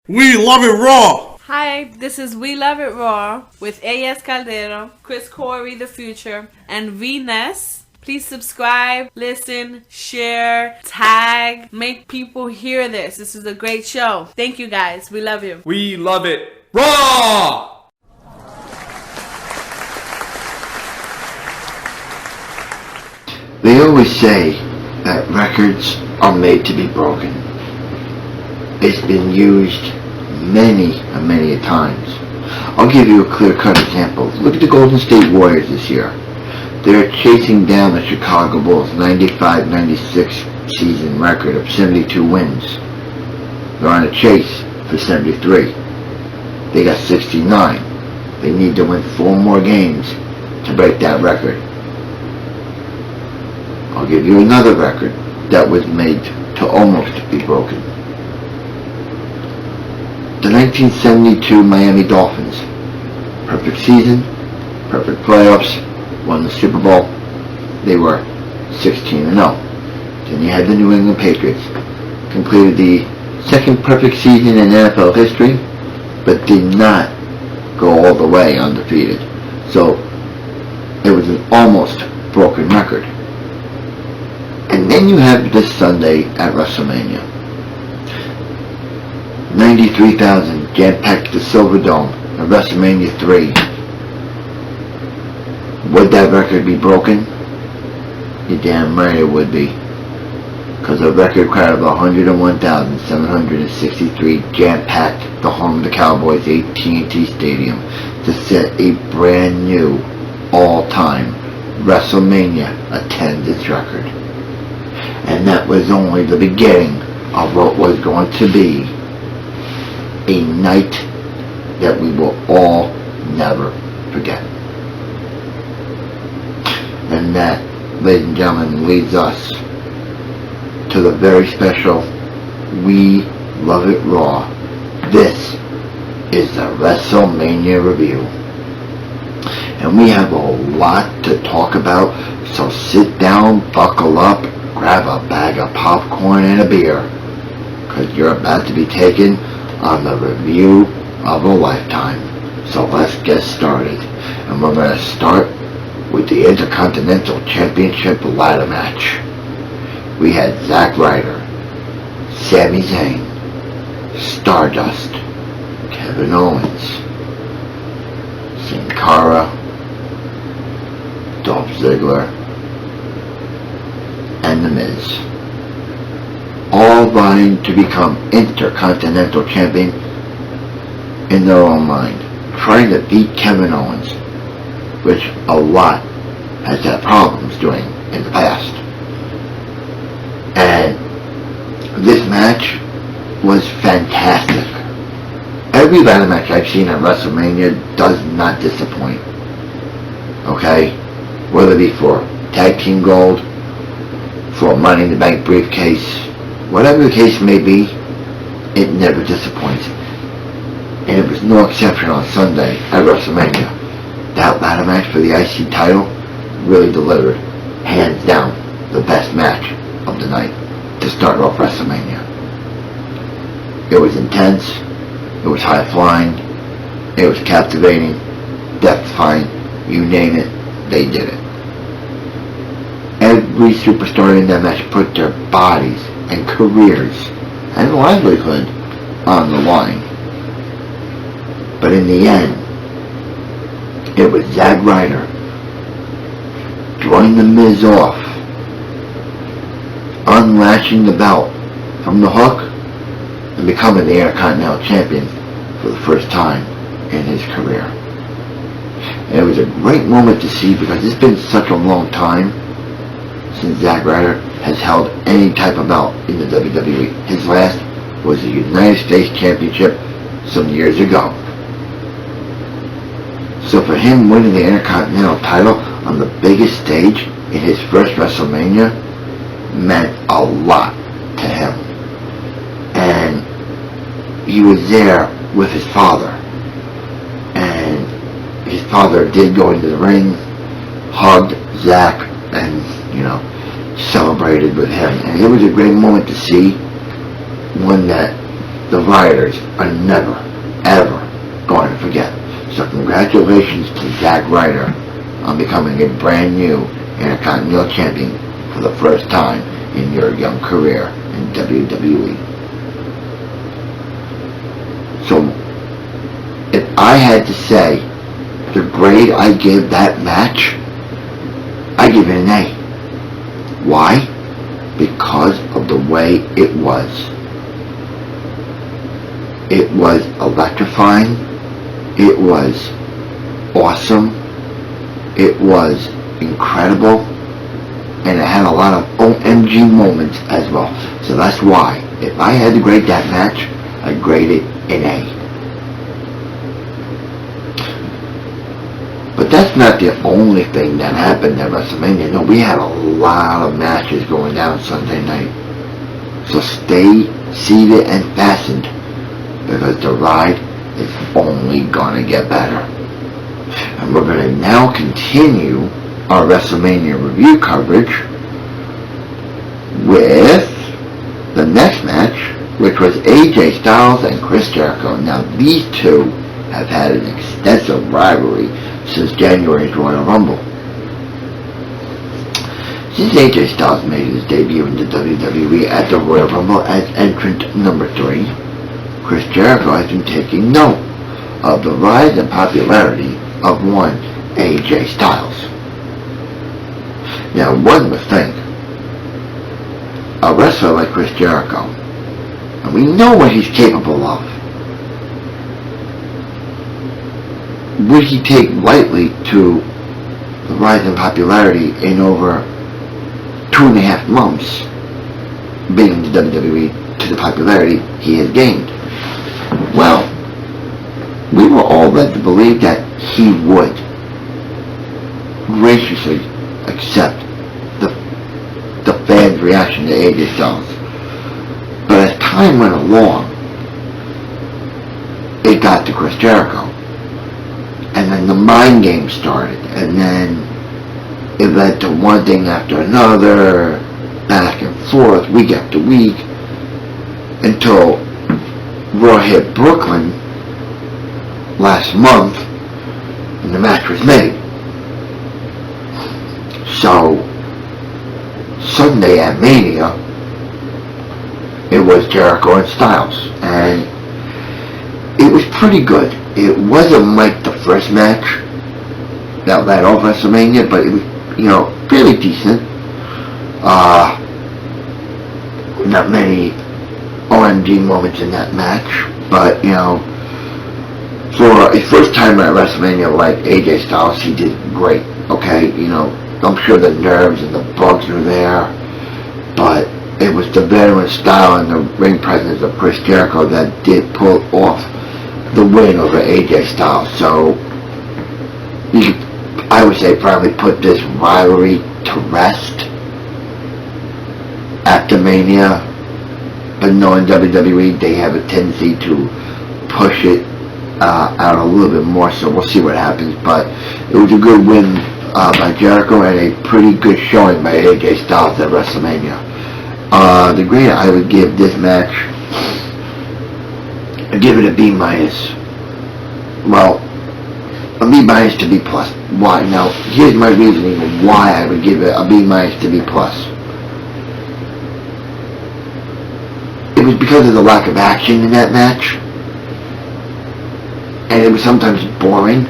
We love it raw! Hi, this is We Love It Raw with A.S. Caldero, Chris Coury, The Future, and V-Ness. Please subscribe, listen, share, tag, make people hear this. This is a great show. Thank you guys. We love you. We love it raw! They always say that records are made to be broken. It's been used many a times. I'll give you a clear-cut example. Look at the Golden State Warriors this year. They're chasing down the Chicago Bulls' 95-96 season record of 72 wins. They're on a chase for 73. They got 69. They need to win 4 more games to break that record. I'll give you another record that was made to almost be broken. The 1972 Miami Dolphins. Perfect season, perfect playoffs, won the Super Bowl. They were 16-0. Then you had the New England Patriots. Completed the second perfect season in NFL history, but did not go all the way undefeated. So it was an almost broken record. And then you have this Sunday at Wrestlemaina. 93,000 jam-packed the Silver Dome at WrestleMania 3. Would that record be broken? You're damn right it would be. Because a record crowd of 101,763 jam-packed the home of the Cowboys AT&T Stadium to set a brand new all-time WrestleMania attendance record. And that was only the beginning of what was going to be a night that we will all never forget. And that, ladies and gentlemen, leads us to the very special We Love It Raw. This is the WrestleMania review. And we have a lot to talk about, so sit down, buckle up, grab a bag of popcorn and a beer, because you're about to be taken on the review of a lifetime. So let's get started. And we're going to start with the Intercontinental Championship ladder match. We had Zack Ryder, Sami Zayn, Stardust, Kevin Owens, Sin Cara, Dolph Ziggler, and The Miz, all vying to become Intercontinental Champion in their own mind, trying to beat Kevin Owens, which a lot has had problems doing in the past. And this match was fantastic. Every ladder match I've seen at WrestleMania does not disappoint. Okay? Whether it be for Tag Team Gold, for Money in the Bank briefcase, whatever the case may be, it never disappoints. And it was no exception on Sunday at WrestleMania. That ladder match for the IC title really delivered. Hands down, the best match of the night to start off WrestleMania. It was intense, it was high flying, it was captivating, death-defying, you name it, they did it. Every superstar in that match put their bodies and careers and livelihood on the line. But in the end, it was Zack Ryder throwing The Miz off, unlatching the belt from the hook, and becoming the Intercontinental Champion for the first time in his career. And it was a great moment to see, because it's been such a long time since Zack Ryder has held any type of belt in the WWE. His last was the United States Championship some years ago. So for him winning the Intercontinental title on the biggest stage in his first WrestleMania meant a lot to him. And he was there with his father. And his father did go into the ring, hugged Zack, and, celebrated with him. And it was a great moment to see one that the writers are never, ever going to forget. So congratulations to Zack Ryder on becoming a brand new Intercontinental Champion for the first time in your young career in WWE. So, if I had to say the grade I give that match, I give it an A. Why? Because of the way it was. It was electrifying. It was awesome. It was incredible. And it had a lot of OMG moments as well. So that's why, if I had to grade that match, I'd grade it an A. But that's not the only thing that happened at WrestleMania. No, we had a lot of matches going down Sunday night. So stay seated and fastened, because the ride is only going to get better. And we're going to now continue our WrestleMania review coverage with the next match, which was AJ Styles and Chris Jericho. Now, these two have had an extensive rivalry since January's Royal Rumble. Since AJ Styles made his debut in the WWE at the Royal Rumble as entrant number 3, Chris Jericho has been taking note of the rise in popularity of one AJ Styles. Now, one would think a wrestler like Chris Jericho, and we know what he's capable of, would he take lightly to the rise in popularity in over 2.5 months being in the WWE to the popularity he has gained? Well, we were all led to believe that he would graciously accept the fans' reaction to AJ Styles. But as time went along, it got to Chris Jericho. And then the mind game started, and then it led to one thing after another, back and forth, week after week, until Raw hit Brooklyn last month, and the match was made. So, Sunday at Mania, it was Jericho and Styles, and it was pretty good. It wasn't like the first match that led off WrestleMania, but it was, fairly decent. Not many OMG moments in that match, but, for a first time at WrestleMania like AJ Styles, he did great, okay? I'm sure the nerves and the bugs were there, but it was the veteran style and the ring presence of Chris Jericho that did pull off the win over AJ Styles. So, I would say probably put this rivalry to rest after Mania, but knowing WWE, they have a tendency to push it out a little bit more, so we'll see what happens. But it was a good win by Jericho and a pretty good showing by AJ Styles at WrestleMania. The grade I would give this match, I'd give it a B-. Well, a B- to B+. Why? Now, here's my reasoning why I would give it a B- to B+. It was because of the lack of action in that match, and it was sometimes boring,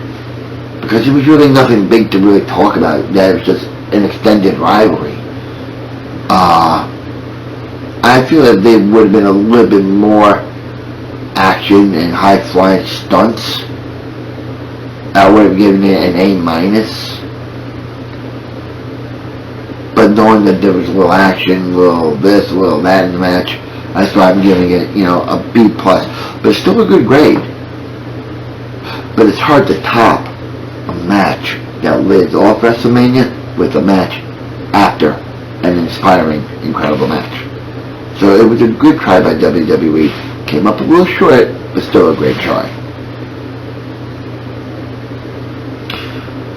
because there was really nothing big to really talk about. That was just an extended rivalry. I feel that there would have been a little bit more action and high-flying stunts. I would have given it an A-. But knowing that there was a little action, a little this, a little that in the match, that's why I'm giving it, a B+. But it's still a good grade. But it's hard to top a match that lives off WrestleMania with a match after an inspiring, incredible match. So it was a good try by WWE. Came up a little short, but still a great try.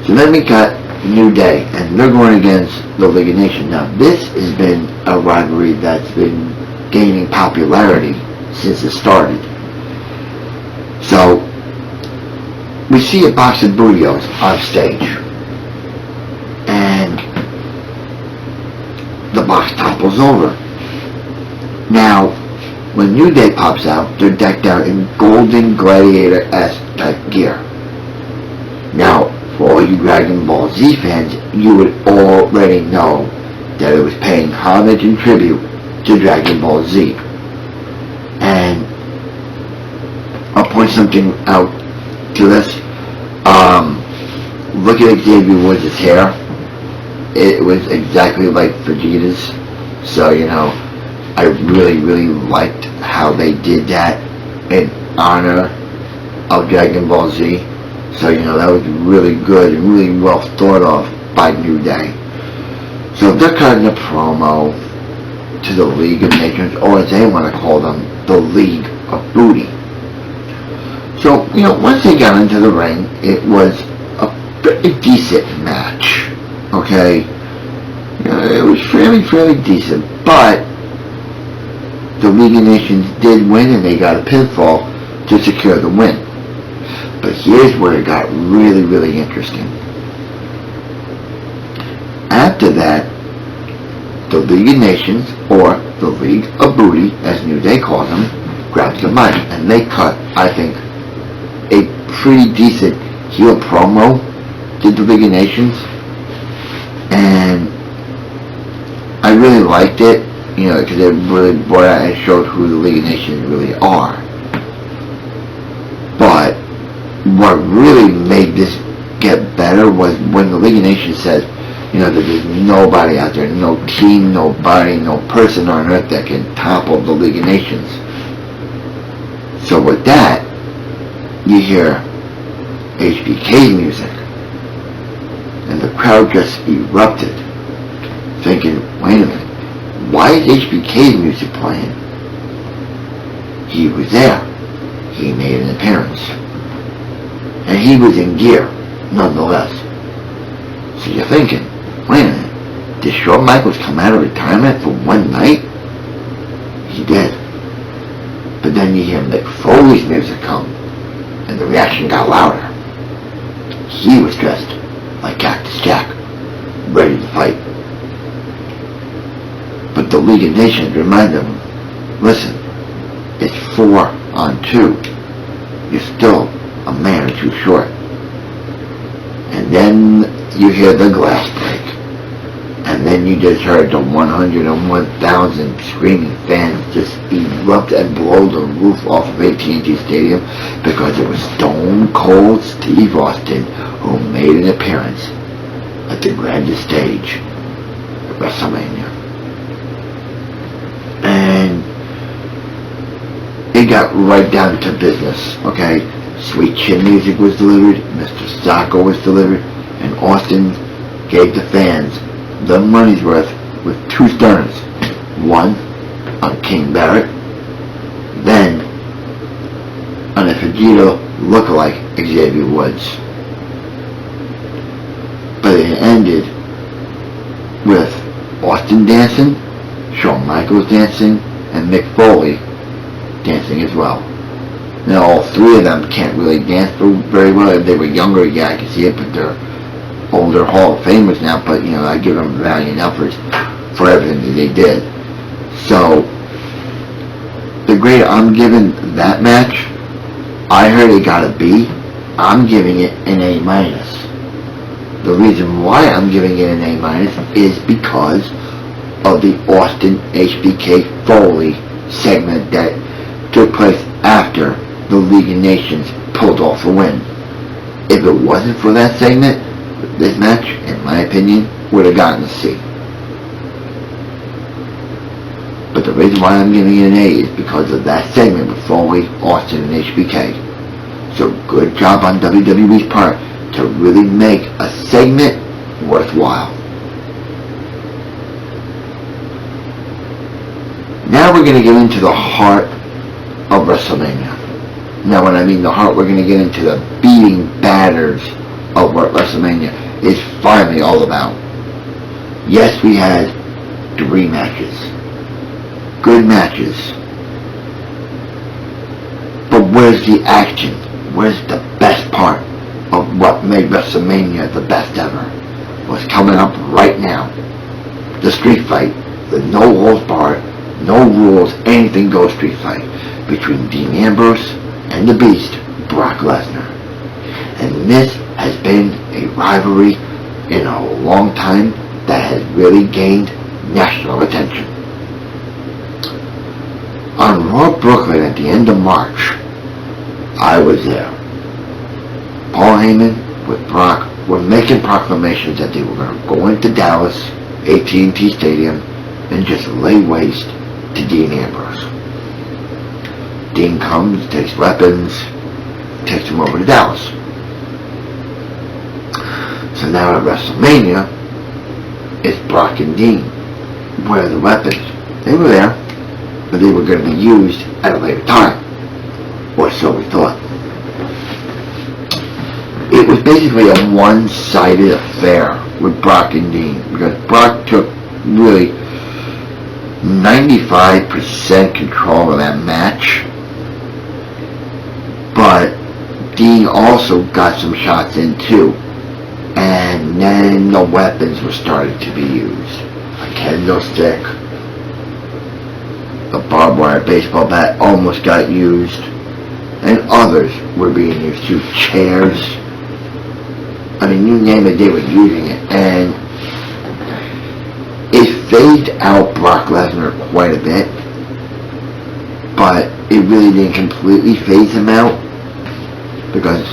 So then we got New Day, and they're going against the League of Nations. Now, this has been a rivalry that's been gaining popularity since it started. So, we see a box of burritos on stage, and the box topples over. Now, when New Day pops out, they're decked out in golden gladiator-esque type gear. Now, for all you Dragon Ball Z fans, you would already know that it was paying homage and tribute to Dragon Ball Z. And I'll point something out to this. Look at Xavier Woods' hair. It was exactly like Vegeta's. So, I really liked how they did that in honor of Dragon Ball Z. So, that was really good and really well thought of by New Day. So they're cutting a promo to the League of Nations, or as they want to call them, the League of Booty. So, once they got into the ring, it was a pretty decent match. Okay? It was fairly decent, but the League of Nations did win and they got a pinfall to secure the win. But here's where it got really interesting. After that, the League of Nations, or the League of Booty, as New Day calls them, grabs the mic, and they cut, I think, a pretty decent heel promo to the League of Nations, and I really liked it, because it really brought out and showed who the League of Nations really are. But what really made this get better was when the League of Nations said, that there's nobody out there, no team, nobody, no person on earth that can topple the League of Nations. So with that, you hear HBK's music, and the crowd just erupted, thinking, wait a minute, why is HBK's music playing? He was there. He made an appearance. And he was in gear, nonetheless. So you're thinking, wait a minute, did Shawn Michaels come out of retirement for one night? He did. But then you hear Mick Foley's music come, and the reaction got louder. He was dressed like Cactus Jack, ready to fight. But the League of Nations reminded him, listen, it's 4-on-2. You're still a man or two short. And then you hear the glass break. And then you just heard the 101,000 screaming fans just erupt and blow the roof off of AT&T Stadium, because it was Stone Cold Steve Austin who made an appearance at the grandest stage at WrestleMania. And it got right down to business, okay? Sweet Chin music was delivered, Mr. Socko was delivered, and Austin gave the fans the money's worth with two sterners. One on King Barrett, then on a Vegeta lookalike Xavier Woods. But it ended with Austin dancing, Shawn Michaels dancing, and Mick Foley dancing as well. Now all three of them can't really dance very well. If they were younger, yeah, I can see it, but they're older Hall of Famers now, but I give them valiant efforts for everything that they did. So the grade I'm giving that match, I heard it got a B. I'm giving it an A-. The reason why I'm giving it an A- is because of the Austin HBK Foley segment that took place after the League of Nations pulled off a win. If it wasn't for that segment, this match, in my opinion, would have gotten a C. But the reason why I'm giving it an A is because of that segment with Foley, Austin, and HBK. So good job on WWE's part to really make a segment worthwhile. Now we're going to get into the heart of WrestleMania. Now when I mean the heart, we're going to get into the beating batters of what WrestleMania is finally all about. Yes, we had 3 matches. Good matches. Where's the action? Where's the best part of what made WrestleMania the best ever? Was coming up right now. The street fight, the no holds barred, no rules, anything goes street fight between Dean Ambrose and the Beast, Brock Lesnar. And this has been a rivalry in a long time that has really gained national attention. On Raw Brooklyn at the end of March, I was there. Paul Heyman with Brock were making proclamations that they were going to go into Dallas, AT&T Stadium, and just lay waste to Dean Ambrose. Dean comes, takes weapons, takes him over to Dallas. So now at WrestleMania, it's Brock and Dean. Where are the weapons? They were there, but they were going to be used at a later time. Or so we thought. It was basically a one-sided affair with Brock and Dean, because Brock took really 95% control of that match, but Dean also got some shots in too, and then the weapons were starting to be used. A kendo stick, a barbed wire baseball bat almost got used, and others were being used too. Chairs, I mean, you name it, they were using it, and it phased out Brock Lesnar quite a bit, but it really didn't completely phase him out, because,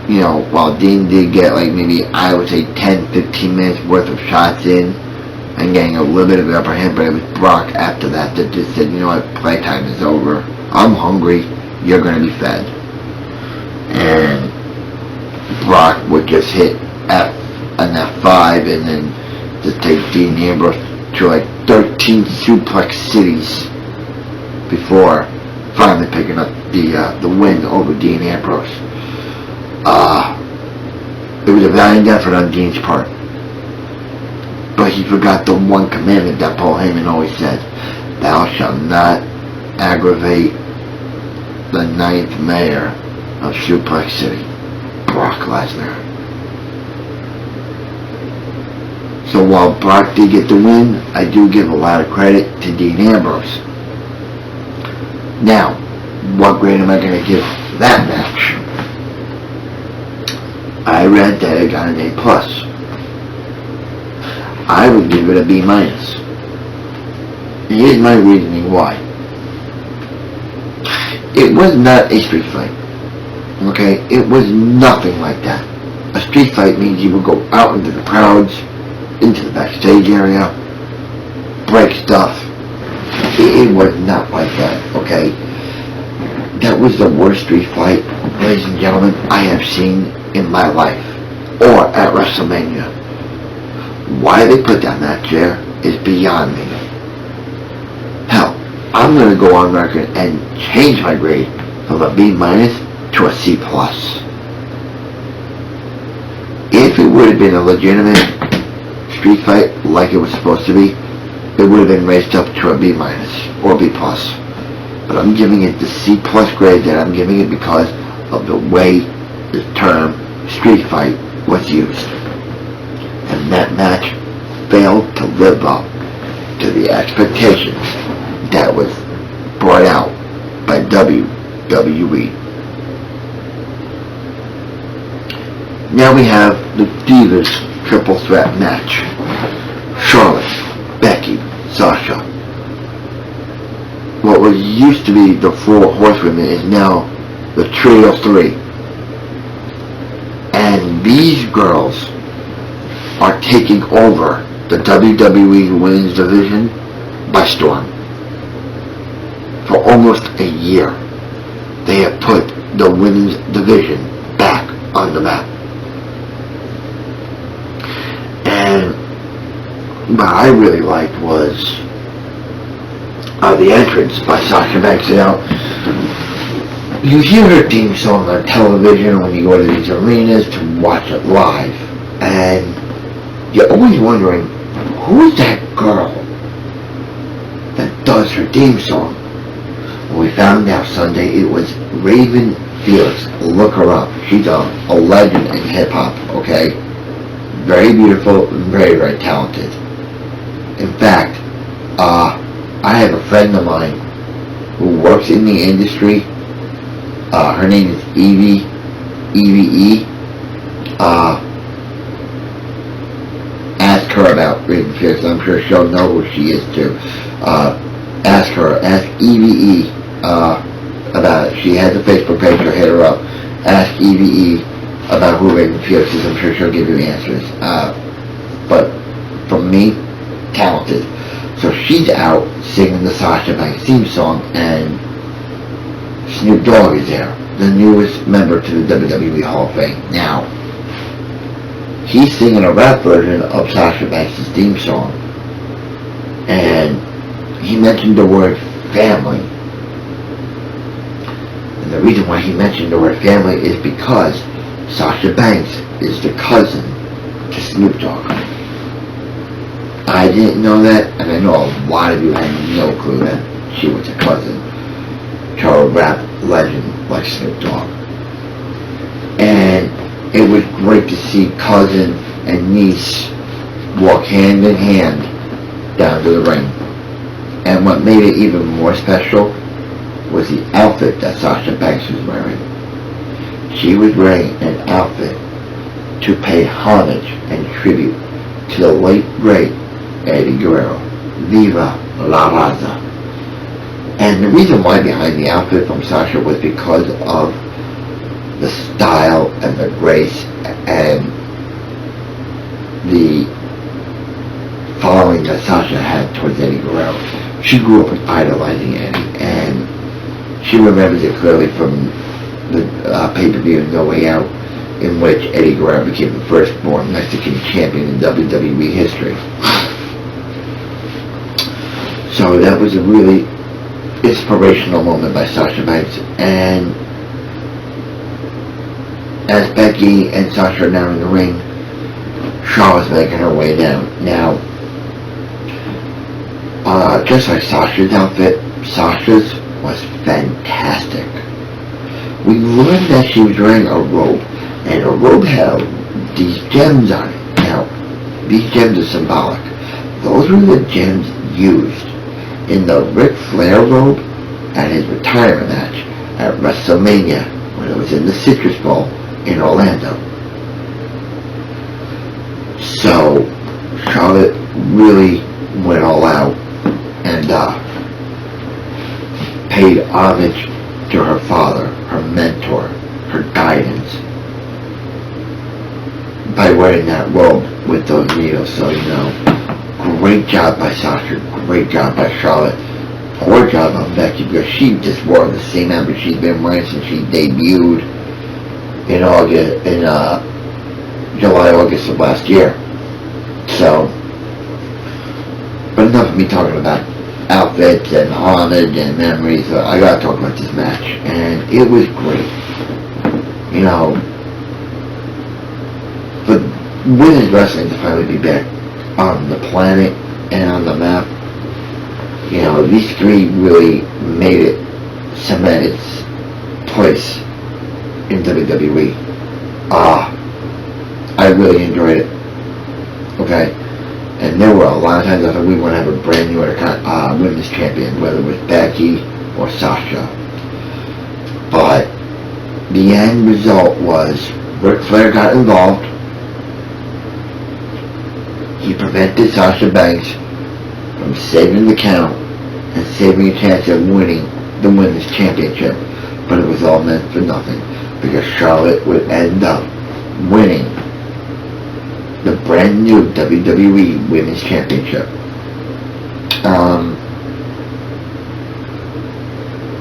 you know, while Dean did get like maybe, I would say 10-15 minutes worth of shots in, and getting a little bit of the upper hand, but it was Brock after that that just said, you know what, playtime is over, I'm hungry, you're going to be fed. And Brock would just hit an F5 and then just take Dean Ambrose to like 13 suplex cities before finally picking up the win over Dean Ambrose. It was a valiant effort on Dean's part, but he forgot the one commandment that Paul Heyman always said: "Thou shalt not aggravate the ninth mayor of Suplex City, Brock Lesnar." So while Brock did get the win, I do give a lot of credit to Dean Ambrose. Now, what grade am I going to give that match? I read that it got an A+. I would give it a B-. Here's my reasoning why. It was not a street fight. Okay? It was nothing like that. A street fight means you would go out into the crowds, into the backstage area, break stuff. It was not like that, okay? That was the worst street fight, ladies and gentlemen, I have seen in my life, or at WrestleMania. Why they put down that chair is beyond me. Hell, I'm going to go on record and change my grade from a B- to a C+. If it would have been a legitimate street fight like it was supposed to be, it would have been raised up to a B- or B+. But I'm giving it the C+ grade that I'm giving it because of the way the term street fight was used. And that match failed to live up to the expectations that was brought out by WWE. Now we have the Divas triple threat match. Charlotte, Becky, Sasha. What was used to be the 4 horsewomen is now the Trio of 3. And these girls are taking over the WWE Women's Division by storm. For almost a year, they have put the Women's Division back on the map. And what I really liked was the entrance by Sasha Banks. Now, you hear her theme song on television when you go to these arenas to watch it live, and you're always wondering, who is that girl that does her theme song? We found out Sunday it was Raven Felix. Look her up. She's a legend in hip-hop, okay? Very beautiful, very, very talented. In fact, I have a friend of mine who works in the industry. Her name is Evie, E-V-E. Ask her about Raven Felix. I'm sure she'll know who she is too. Ask her. Ask EVE about it. She has a Facebook page, so hit her up. Ask EVE about who Raven Felix is. I'm sure she'll give you the answers. But from me, talented. So she's out singing the Sasha Banks theme song, and Snoop Dogg is there, the newest member to the WWE Hall of Fame. Now, he's singing a rap version of Sasha Banks' theme song, and he mentioned the word family. And the reason why he mentioned the word family is because Sasha Banks is the cousin to Snoop Dogg. I didn't know that, and I know a lot of you had no clue that she was a cousin to a rap legend like Snoop Dogg. And it was great to see cousin and niece walk hand in hand down to the ring. And what made it even more special was the outfit that Sasha Banks was wearing. She was wearing an outfit to pay homage and tribute to the late great Eddie Guerrero. Viva la Raza. And the reason why behind the outfit from Sasha was because of the style and the grace and the following that Sasha had towards Eddie Guerrero. She grew up idolizing Eddie, and she remembers it clearly from the pay-per-view No Way Out, in which Eddie Guerrero became the first-born Mexican champion in WWE history. So that was a really inspirational moment by Sasha Banks. And as Becky and Sasha are now in the ring, Charlotte's making her way down. Now, just like Sasha's outfit, Sasha's was fantastic. We learned that she was wearing a robe, and the robe had these gems on it. Now, these gems are symbolic. Those were the gems used in the Ric Flair robe at his retirement match at Wrestlemaina when it was in the Citrus Bowl in Orlando. So, Charlotte really went all out and paid homage to her father, her mentor, her guidance, by wearing that robe with those needles. So, great job by Sasha, great job by Charlotte, poor job on Becky, because she just wore the same outfit she's been wearing since she debuted in July, August of last year. So, but enough of me talking about outfits and homage and memories. I gotta talk about this match, and it was great. For women's wrestling to finally be back on the planet and on the map, these three really made it, cement its place in WWE. I really enjoyed it. Okay? And there were a lot of times I thought we want to have a brand new women's champion, whether it was Becky or Sasha. But the end result was Ric Flair got involved. He prevented Sasha Banks from saving the count and saving a chance of winning the women's championship. But it was all meant for nothing, because Charlotte would end up winning the brand new WWE Women's Championship.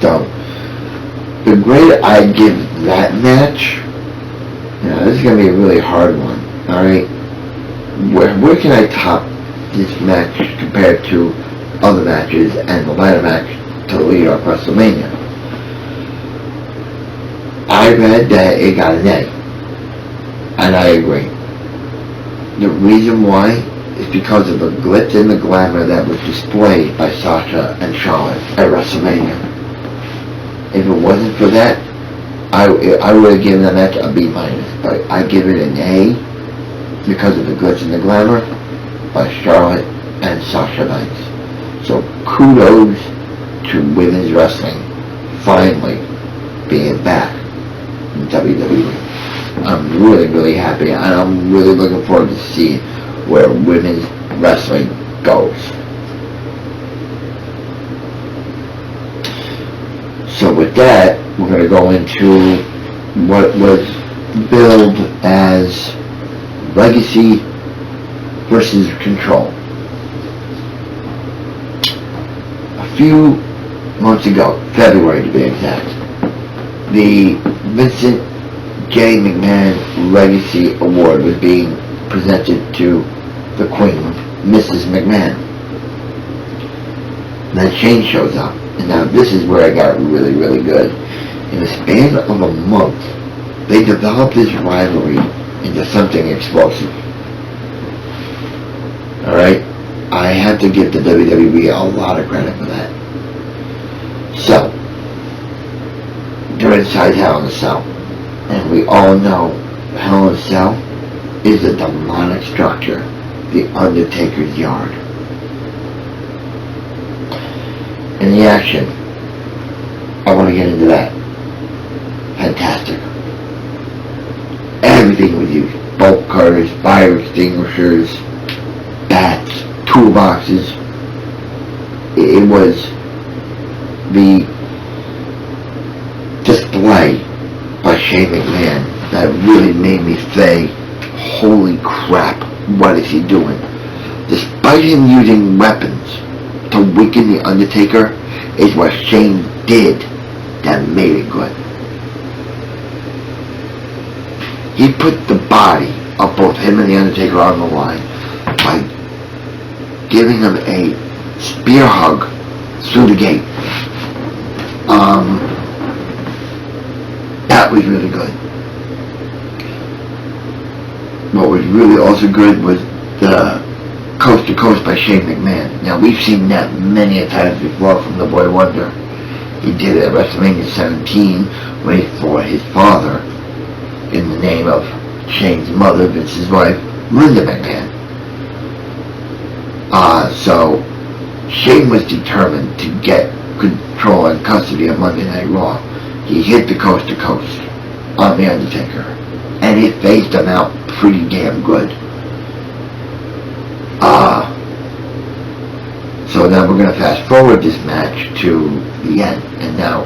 So, the grade I give that match, this is going to be a really hard one, alright? Where can I top this match compared to other matches and the ladder match to lead off WrestleMania? I read that it got an A, and I agree. The reason why is because of the glitz and the glamour that was displayed by Sasha and Charlotte at WrestleMania. if it wasn't for that, I would have given the match a B minus, but I give it an A because of the glitz and the glamour by Charlotte and Sasha Banks. So kudos to women's wrestling finally being back in WWE. I'm really, really happy, and I'm really looking forward to see where women's wrestling goes. So with that, we're going to go into what was billed as Legacy versus Control. A few months ago, February to be exact, the Vincent J. McMahon Legacy Award was being presented to the Queen, Mrs. McMahon. Then Shane shows up, and now this is where I got really, really good. In the span of a month, they developed this rivalry into something explosive. Alright? I have to give the WWE a lot of credit for that. So, they're inside Hell in a Cell. And we all know Hell in a Cell is a demonic structure, the Undertaker's yard. And the action, I want to get into that. Fantastic. Everything was used. Bolt cutters, fire extinguishers, bats, toolboxes. It was the display by Shane McMahon that really made me say, holy crap, what is he doing? Despite him using weapons to weaken the Undertaker, is what Shane did that made it good. He put the body of both him and the Undertaker on the line by giving him a spear hug through the gate. That was really good. What was really also good was the Coast to Coast by Shane McMahon. Now, we've seen that many a times before from the Boy Wonder. He did it at WrestleMania 17 when he fought his father in the name of Shane's mother, Vince's wife, Linda McMahon. So Shane was determined to get control and custody of Monday Night Raw. He hit the Coast to Coast on The Undertaker, and it phased him out pretty damn good. So now we're going to fast forward this match to the end, and now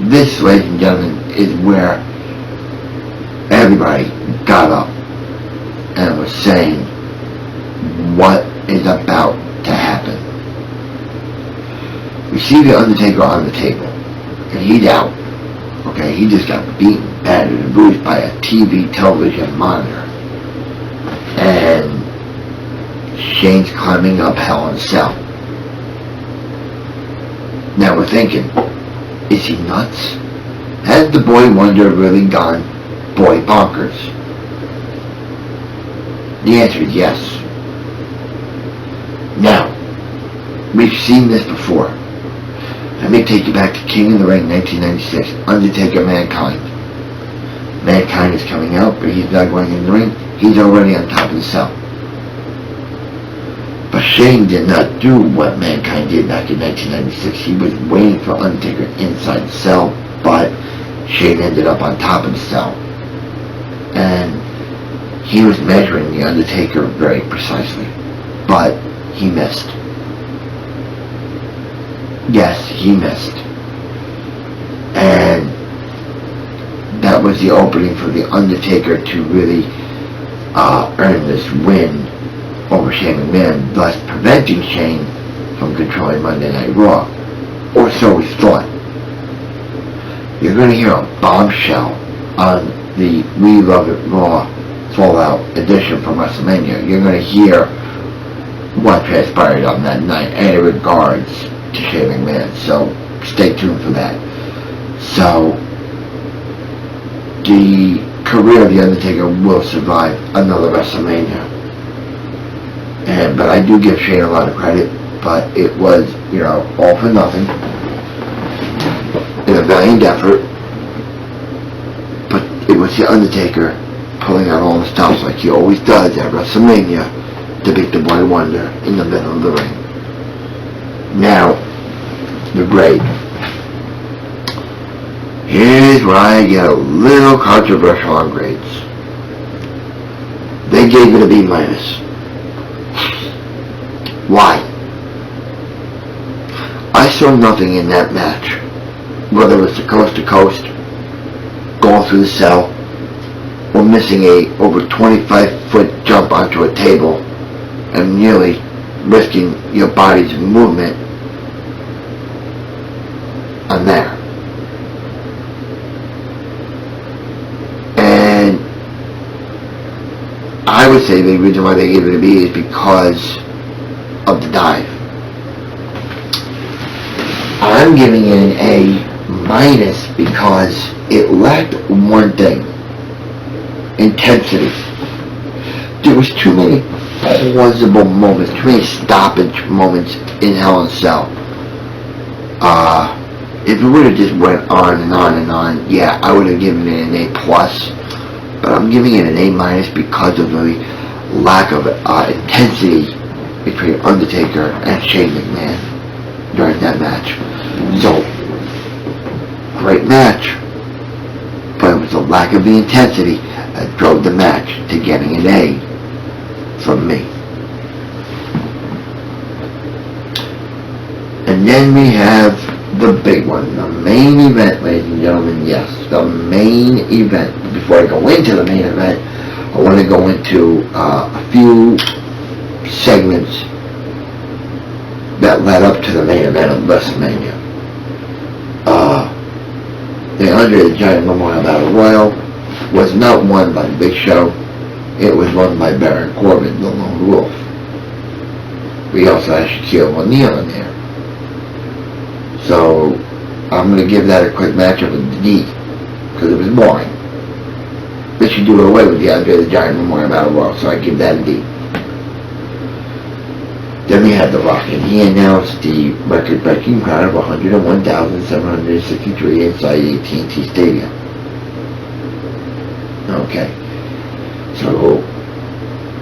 this, ladies and gentlemen, is where everybody got up and was saying what is about to happen. We see the Undertaker on the table, and he's out. Okay, he just got beaten, battered, and bruised by a television monitor. And Shane's climbing up Hell in a Cell. Now we're thinking, is he nuts? Has the Boy Wonder really gone boy bonkers? The answer is yes. Now, we've seen this before. Let me take you back to King of the Ring 1996, Undertaker Mankind. Mankind is coming out, but he's not going in the ring. He's already on top of the cell. But Shane did not do what Mankind did back in 1996. He was waiting for Undertaker inside the cell, but Shane ended up on top of the cell. And he was measuring the Undertaker very precisely, but he missed. Yes, he missed. And that was the opening for the Undertaker to really earn this win over Shane McMahon, thus preventing Shane from controlling Monday Night Raw. Or so we thought. You're going to hear a bombshell on the We Love It Raw Fallout edition from WrestleMania. You're going to hear what transpired on that night, and in regards to Shane McMahon. So stay tuned for that. So the career of The Undertaker will survive another WrestleMania. But I do give Shane a lot of credit, but it was, all for nothing. It valiant effort, but it was The Undertaker pulling out all the stops like he always does at WrestleMania to beat the Boy Wonder in the middle of the ring. Now, the grade. Here's where I get a little controversial on grades. They gave it a B minus. Why? I saw nothing in that match, whether it's the coast to coast, going through the cell, or missing a over 25-foot jump onto a table and nearly risking your body's movement on there. And I would say the reason why they gave it a B is because of the dive. I'm giving it an A minus because it lacked one thing: intensity. There was too many plausible moments, too many stoppage moments in Hell in a Cell. If it would have just went on and on and on, yeah, I would have given it an A plus. But I'm giving it an A minus because of the lack of intensity between Undertaker and Shane McMahon during that match. So, great match, but it was the lack of the intensity that drove the match to getting an A from me. And then we have the big one, the main event, ladies and gentlemen. Yes, the main event. Before I go into the main event, I want to go into a few segments that led up to the main event of WrestleMania. The Andre the Giant Memorial Battle Royal was not won by Big Show. It was won by Baron Corbin, the Lone Wolf. We also had Shaquille O'Neal in there. So, I'm going to give that a quick matchup with the D, because it was boring. They should do away with the Andre the Giant Memorial Battle Royal, so I give that a D. Then we had The Rock, and he announced the record-breaking crowd of 101,763 inside AT&T Stadium. Okay. So,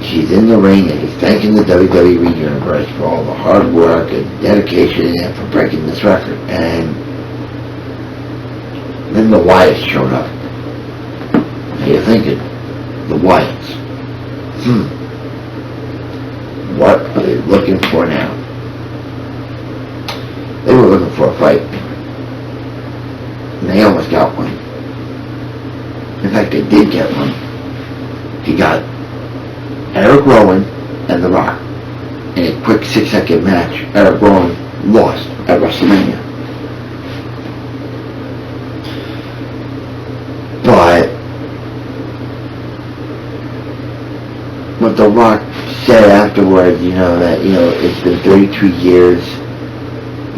he's in the ring, and he's thanking the WWE Universe for all the hard work and dedication and for breaking this record. And then the Wyatts showed up. Now you're thinking, the Wyatts. What are they looking for now? They were looking for a fight. And they almost got one. In fact, they did get one. He got Eric Rowan and The Rock in a quick 6-second match. Eric Rowan lost at WrestleMania. But what The Rock said afterwards, that, it's been 32 years,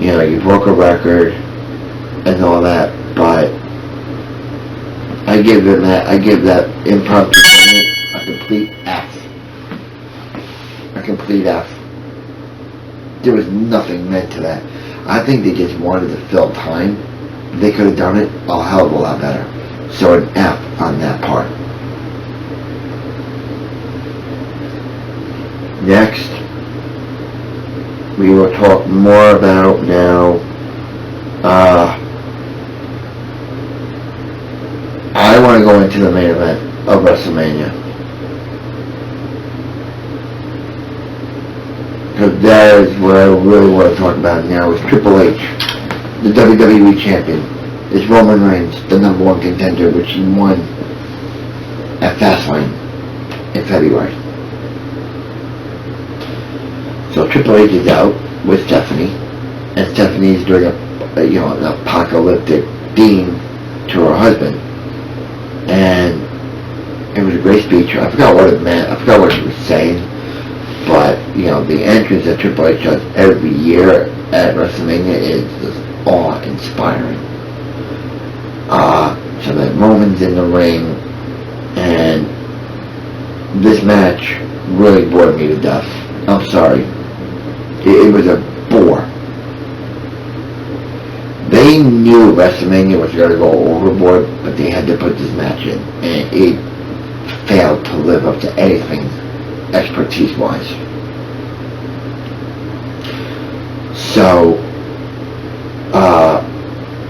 you broke a record and all that, but I give that impromptu moment a complete F. A complete F. There was nothing meant to that. I think they just wanted to fill time. They could have done it a hell of a lot better. So an F on that part. Next, we will talk more about now, I want to go into the main event of WrestleMania. Because that is what I really want to talk about now, is Triple H, the WWE Champion. It's Roman Reigns, the #1 contender, which he won at Fastlane in February. So Triple H is out with Stephanie, and Stephanie is doing an apocalyptic theme to her husband. And it was a great speech. I forgot what it meant. I forgot what she was saying. But, the entrance that Triple H does every year at WrestleMania is just awe-inspiring. So that Roman's in the ring, and this match really bored me to death. I'm sorry. It was a bore. They knew WrestleMania was going to go overboard, but they had to put this match in, and it failed to live up to anything expertise-wise. So,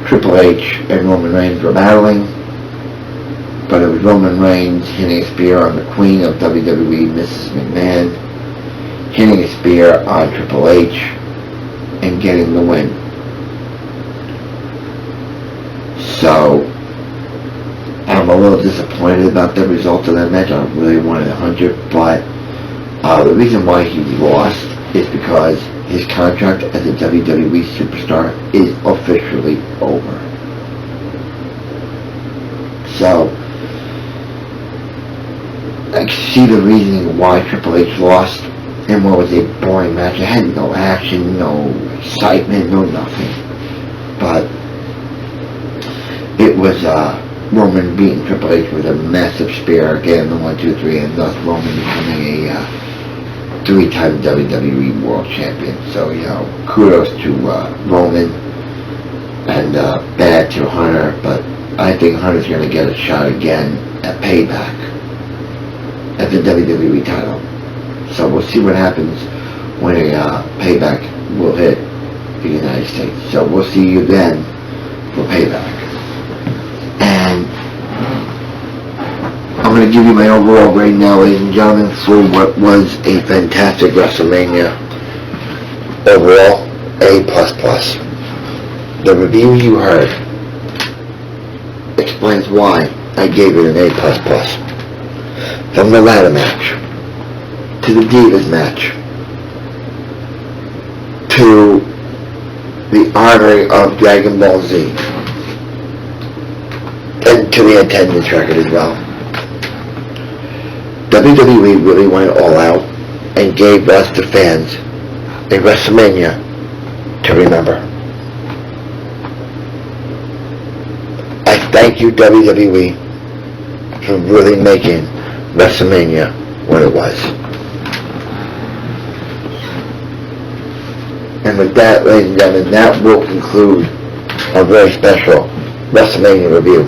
Triple H and Roman Reigns were battling, but it was Roman Reigns hitting a spear on the Queen of WWE, Mrs. McMahon, hitting a spear on Triple H, and getting the win. So, I'm a little disappointed about the result of that match. I really wanted 100, but the reason why he lost is because his contract as a WWE superstar is officially over. So, I see the reasoning why Triple H lost, and what was a boring match. It had no action, no excitement, no nothing. But it was Roman beating Triple H with a massive spear, getting the 1, 2, 3, and thus Roman becoming a 3-time WWE World Champion. So, kudos to Roman, and bad to Hunter, but I think Hunter's going to get a shot again at Payback at the WWE title. So we'll see what happens when a Payback will hit the United States. So we'll see you then for Payback. And I'm going to give you my overall grade now, ladies and gentlemen, for what was a fantastic WrestleMania. Overall, A++. The review you heard explains why I gave it an A++. From the ladder match, to the Divas match, to the honoring of Dragon Ball Z, and to the attendance record as well. WWE really went all out and gave us, the fans, a WrestleMania to remember. I thank you, WWE, for really making WrestleMania what it was. And with that, ladies and gentlemen, that will conclude our very special WrestleMania review.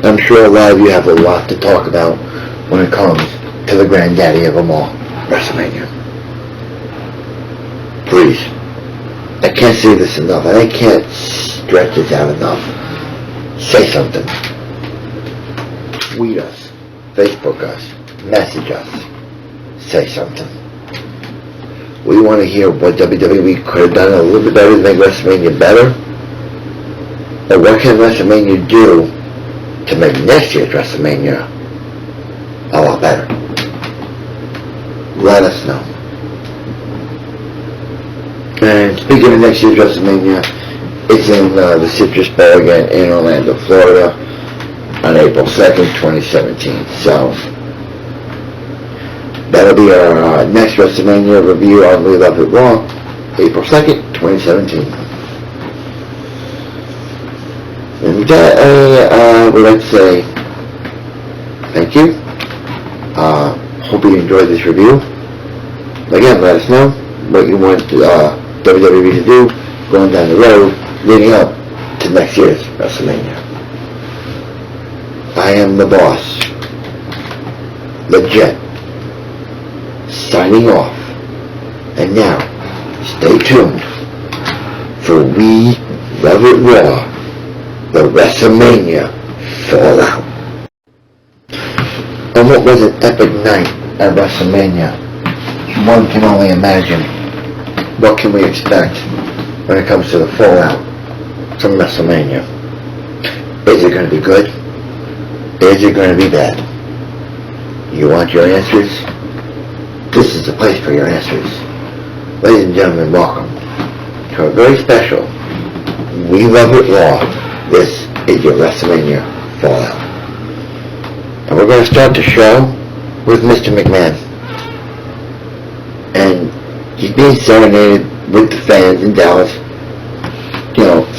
I'm sure a lot of you have a lot to talk about when it comes to the granddaddy of them all, WrestleMania. Please, I can't say this enough. I can't stretch this out enough. Say something. Tweet us. Facebook us. Message us. Say something. We want to hear what WWE could have done a little bit better to make WrestleMania better. Or what can WrestleMania do to make next year's WrestleMania a lot better. Let us know. And speaking of next year's WrestleMania, it's in the Citrus Bowl again in Orlando, Florida on April 2nd, 2017. So, that'll be our next WrestleMania review on We Love It Raw, April 2nd, 2017. And with that, I would like to say thank you. Hope you enjoyed this review. Again, let us know what you want WWE to do going down the road leading up to next year's WrestleMania. I am the boss. Legit. Signing off. And now, stay tuned for We Love It Raw, the WrestleMania Fallout. And what was an epic night at WrestleMania? One can only imagine. What can we expect when it comes to the fallout from WrestleMania? Is it going to be good? Is it going to be bad? You want your answers? This is the place for your answers. Ladies and gentlemen, welcome to a very special We Love It Raw. This is your WrestleMania Fallout. And we're going to start the show with Mr. McMahon. And he's being serenaded with the fans in Dallas,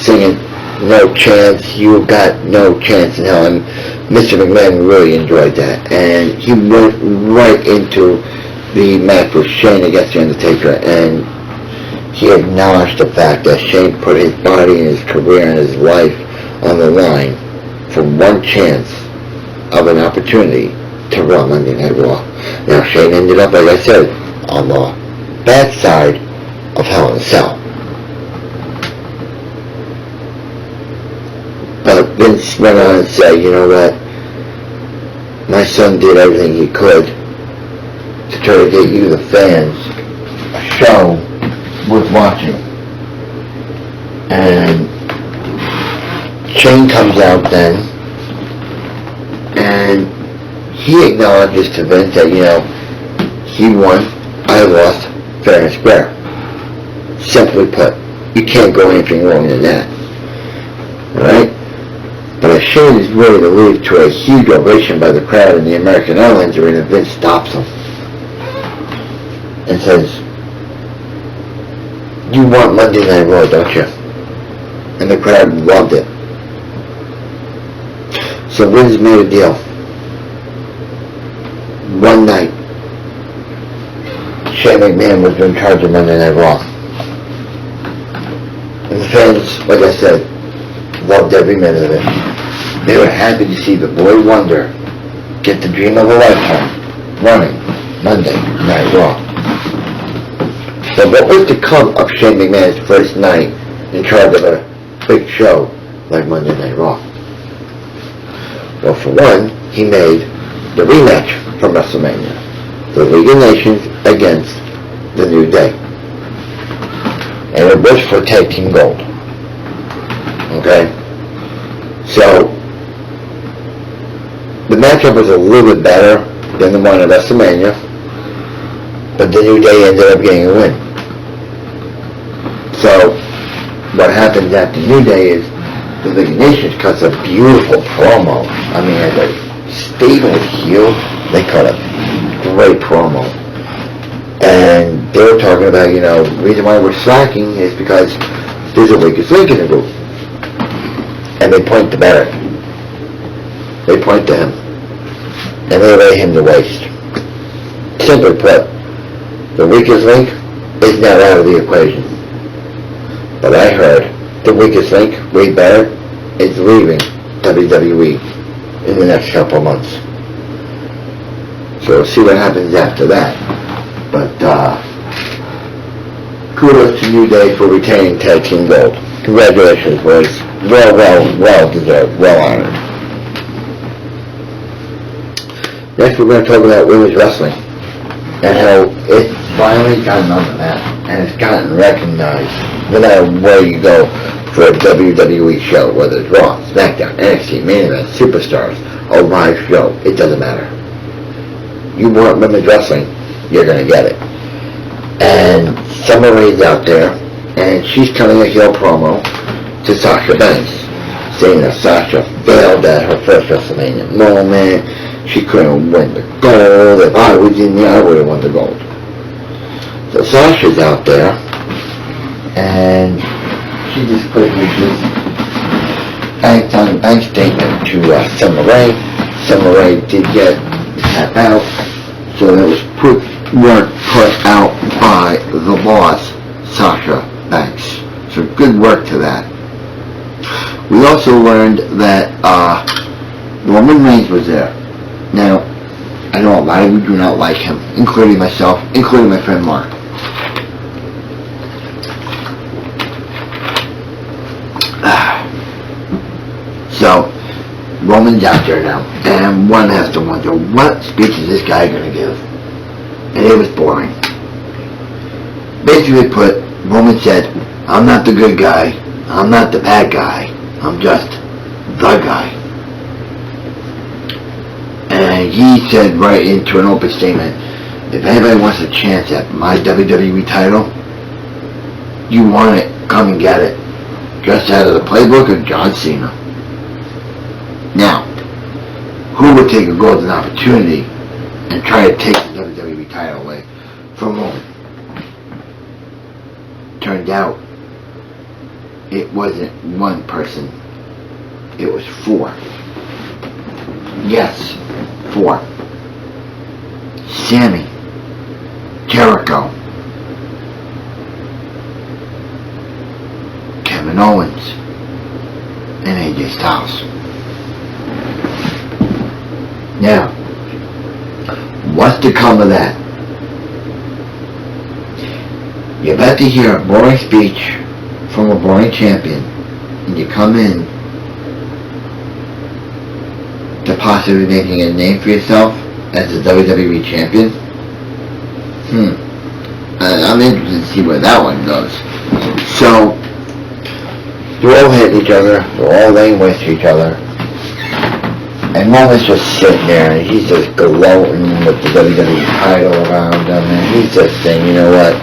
singing No Chance, You Got No Chance in Hell. And Mr. McMahon really enjoyed that. And he went right into the match with Shane against The Undertaker. And he acknowledged the fact that Shane put his body and his career and his life on the line for one chance of an opportunity to run Monday Night Raw. Now, Shane ended up, like I said, on the bad side of Hell in a Cell. But Vince went on and said, you know what, my son did everything he could to try to get you, the fans, a show worth watching. And Shane comes out then, and he acknowledges to Vince that, you know, he won, I lost, fair and square. Simply put, you can't go anything wrong in that. Right? But as Shane is ready to leave to a huge ovation by the crowd in the American Airlines Arena, Vince stops him and says, you want Monday Night Raw, don't you? And the crowd loved it. So Vince made a deal. One night, Shane McMahon was in charge of Monday Night Raw. And the fans, like I said, loved every minute of it. They were happy to see the Boy Wonder get the dream of a lifetime running Monday Night Raw. So what was to come of Shane McMahon's first night in charge of a big show like Monday Night Raw? Well, for one, he made the rematch from Wrestlemaina, the League of Nations against the New Day. And it was for tag team gold. Okay? So, the matchup was a little bit better than the one at Wrestlemaina, but the New Day ended up getting a win. So, what happens after New Day is the League of Nations cuts a beautiful promo. I mean, as a stable heel, they cut a great promo. And they were talking about, you know, the reason why we're slacking is because there's a weakest link in the group. And they point to Barrett. They point to him. And they lay him to waste. Simply put, the weakest link is now out of the equation. But I heard the weakest link, Wade Barrett, is leaving WWE in the next couple of months. So we'll see what happens after that. But kudos to New Day for retaining tag team gold. Congratulations, boys. Well deserved, well honored. Next we're going to talk about women's wrestling and how it's finally gotten on the map and it's gotten recognized no matter where you go for a WWE show, whether it's Raw, SmackDown, NXT, Main Event, Superstars, a live show, it doesn't matter. You want women's wrestling, you're going to get it. And Summer Rae's out there, and she's cutting a heel promo to Sasha Banks, saying that Sasha failed at her first WrestleMania moment, she couldn't win the gold, if I was in there, I would have won the gold. So Sasha's out there, and she just quickly just banked on the bank statement to Summer Rae. Summer Rae did get tap out, so it was put out by the boss, Sasha Banks. So good work to that. We also learned that Roman Reigns was there. Now, I know a lot of you do not like him, including myself, including my friend Mark. So, Roman's out there now, and one has to wonder, what speech is this guy going to give? And it was boring. Basically put, Roman said, I'm not the good guy, I'm not the bad guy, I'm just the guy. And he said right into an open statement, if anybody wants a chance at my WWE title, you want it, come and get it. Just out of the playbook of John Cena. Now, who would take a golden opportunity and try to take the WWE title away from Roman? Turned out, it wasn't one person, it was four. Yes, four. Sammy, Jericho, Owens and AJ Styles. Now, what's to come of that? You're about to hear a boring speech from a boring champion, and you come in to possibly making a name for yourself as the WWE champion. I'm interested to see where that one goes. So, they're all hitting each other, they're all laying waste to each other, and Roman's just sitting there, and he's just gloating with the WWE title around him, and he's just saying, you know what,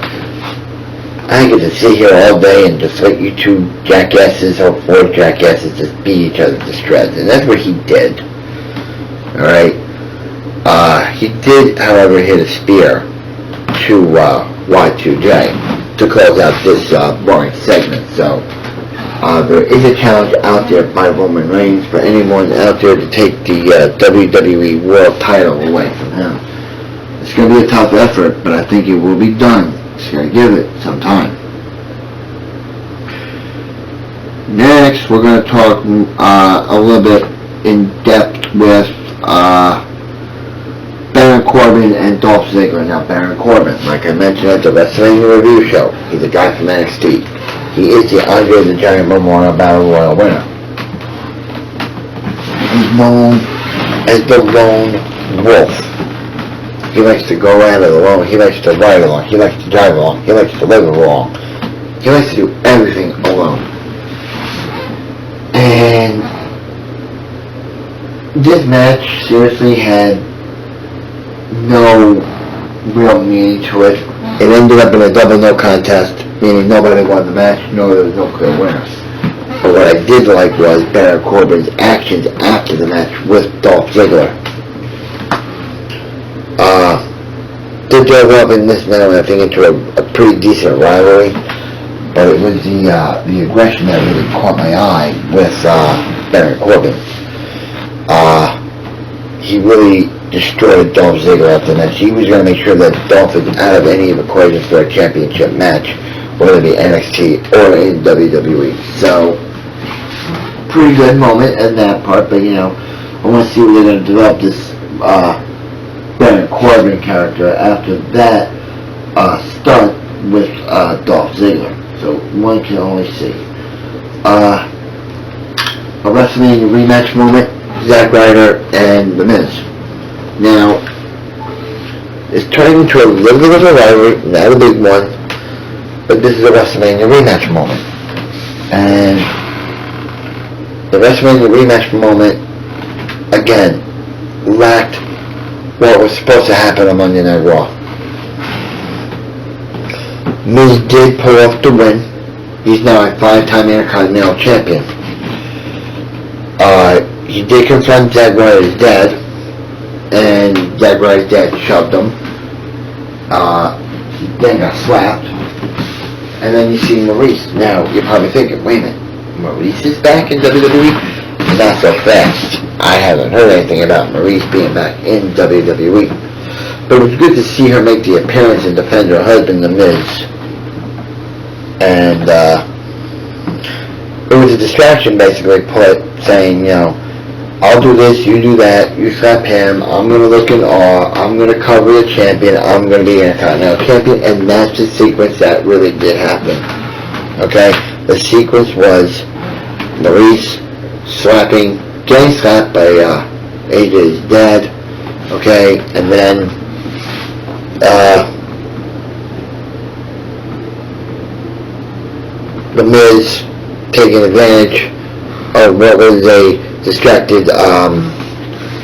I get to sit here all day and just let you two jackasses or four jackasses just beat each other to shreds, and that's what he did. Alright? He did, however, hit a spear to Y2J to close out this boring segment. So there is a challenge out there by Roman Reigns for anyone out there to take the WWE World title away from him. It's going to be a tough effort, but I think it will be done. It's going to give it some time. Next, we're going to talk a little bit in depth with Baron Corbin and Dolph Ziggler. Now, Baron Corbin, like I mentioned at the Wrestlemania review show, he's a guy from NXT. He is the Andre the Giant Memorial Battle Royal winner. He's known as the Lone Wolf. He likes to go at it alone. He likes to ride along. He likes to drive along. He likes to live along. He likes to do everything alone. And this match seriously had no real meaning to it. It ended up in a double no contest, meaning nobody won the match, no, there was no clear winners. But what I did like was Baron Corbin's actions after the match with Dolph Ziggler. They drove up in this match, I think, into a pretty decent rivalry, but it was the aggression that really caught my eye with Baron Corbin. He really destroyed Dolph Ziggler after the match. He was going to make sure that Dolph is out of any equations for a championship match, whether it be NXT or in WWE. So, pretty good moment in that part, but I want to see where they're going to develop this Baron Corbin character after that stunt with Dolph Ziggler. So, one can only see. A WrestleMania rematch moment, Zack Ryder and The Miz. Now, it's turning into a little bit of a rivalry, not a big one, but this is a WrestleMania rematch moment. And the WrestleMania rematch moment, again, lacked what was supposed to happen on Monday Night Raw. Miz did pull off the win. He's now a 5-time Intercontinental Champion. He did confront Zack Ryder's dad, and Zack Ryder's dad shoved him. He then got slapped. And then you see Maurice. Now, you're probably thinking, wait a minute, Maurice is back in WWE? Not so fast. I haven't heard anything about Maurice being back in WWE. But it was good to see her make the appearance and defend her husband, The Miz. And, it was a distraction, basically, saying, I'll do this, you do that, you slap him, I'm going to look in awe, I'm going to cover the champion, I'm going to be an Intercontinental Champion, and that's the sequence that really did happen. Okay? The sequence was Maurice getting slapped by AJ's dad, okay, and then The Miz taking advantage of what was a distracted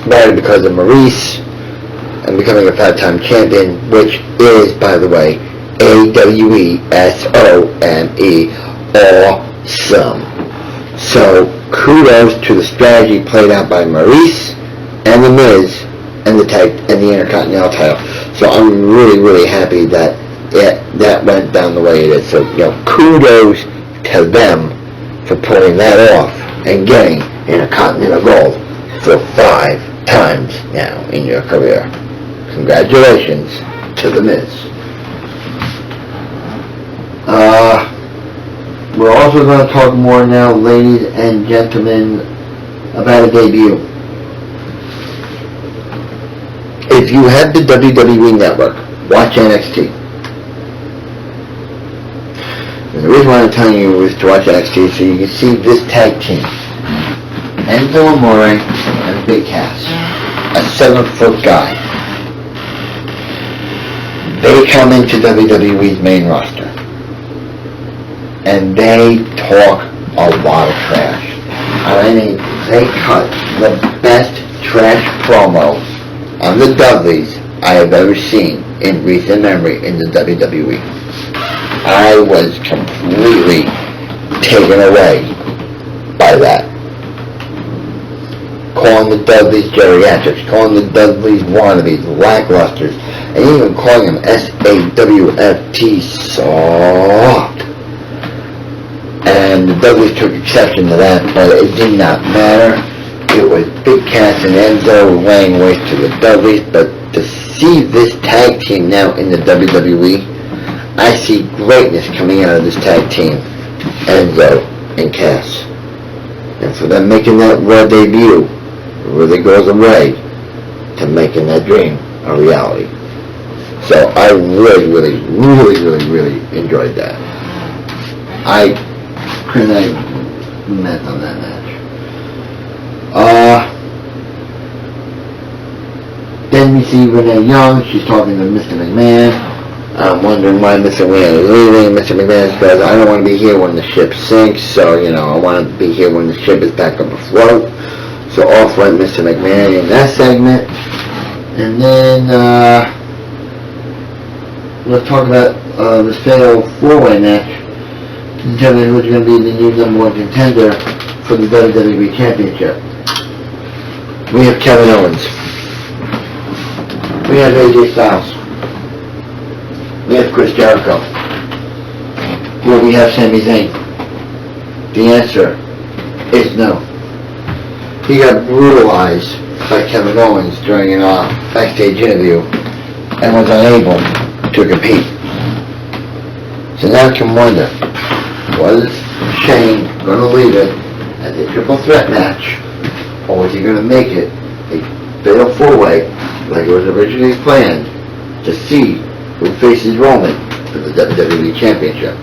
Ryder because of Maurice and becoming a 5-time champion, which is, by the way, AWESOME, awesome. So kudos to the strategy played out by Maurice and The Miz and the Intercontinental title. So I'm really, really happy that that went down the way it is. So kudos to them for pulling that off and getting Intercontinental Gold for 5 times now in your career. Congratulations to The Miz. We're also going to talk more now, ladies and gentlemen, about a debut. If you have the WWE Network, watch NXT. And the reason why I'm telling you is to watch NXT so you can see this tag team. Enzo Amore and Big Cass. A 7-foot guy. They come into WWE's main roster. And they talk a lot of trash. I mean, they cut the best trash promo on the Dudleys I have ever seen in recent memory in the WWE. I was completely taken away by that. Calling the Dudleys geriatrics, calling the Dudleys wannabes, lacklusters, and even calling them SAWFT soft. And the Dudleys took exception to that, but it did not matter. It was Big Cass and Enzo laying waste to the Dudleys, but to see this tag team now in the WWE, I see greatness coming out of this tag team, Enzo and Cass. And for them making that Raw debut, it really goes away to making that dream a reality. So I really enjoyed that. I couldn't have met on that match. Then we see Renee Young. She's talking to Mr. McMahon. I'm wondering why Mr. McMahon is leaving. Mr. McMahon says, I don't want to be here when the ship sinks, so, I want to be here when the ship is back up afloat. So off went Mr. McMahon in that segment. And then, let's talk about this fatal 4-way match to determine who's going to be the new #1 contender for the WWE Championship. We have Kevin Owens. We have AJ Styles. We have Chris Jericho. Will we have Sami Zayn? The answer is no. He got brutalized by Kevin Owens during a backstage interview and was unable to compete. So now I can wonder, was Shane going to leave it as a triple threat match, or was he going to make it a fatal 4-way like it was originally planned to see who faces Roman for the WWE Championship?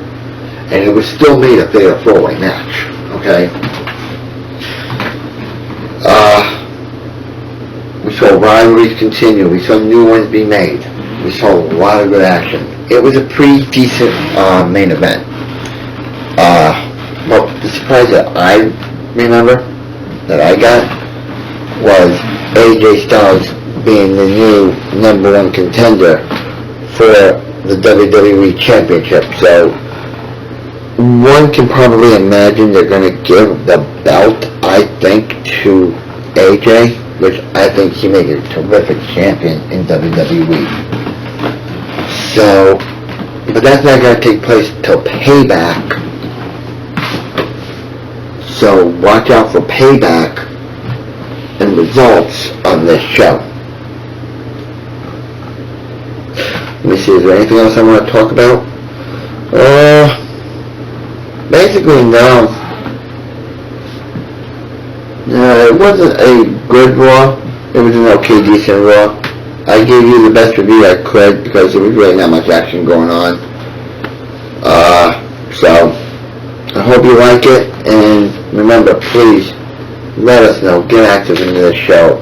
And it was still made a fatal 4-way match, okay? We saw rivalries continue. We saw new ones be made. We saw a lot of good action. It was a pretty decent main event. Well, the surprise that I remember, that I got, was AJ Styles being the new #1 contender for the WWE Championship. So one can probably imagine they're going to give the belt, I think, to AJ, which I think he made a terrific champion in WWE. So, but that's not going to take place till Payback. So watch out for Payback and results on this show. Let me see, is there anything else I want to talk about? Basically no. It wasn't a good Raw. It was an okay, decent Raw. I gave you the best review I could because there was really not much action going on. So I hope you like it, and remember, please let us know. Get active into the show.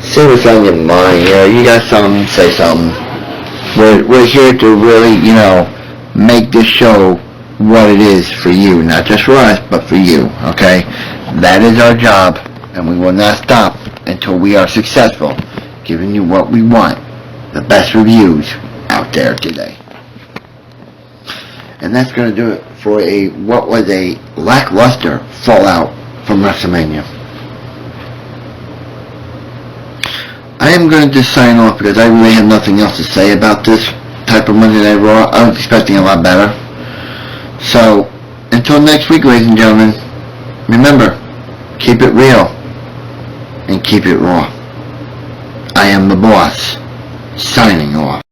Say what's on your mind. You got something, say something. We're here to really, make this show what it is for you, not just for us, but for you. Okay, that is our job, and we will not stop until we are successful, giving you what we want, the best reviews out there today. And that's going to do it for what was a lackluster fallout from Wrestlemania. I am going to just sign off because I really have nothing else to say about this type of Monday Night Raw. I was expecting a lot better. So, until next week, ladies and gentlemen, remember, keep it real and keep it raw. I am the boss, signing off.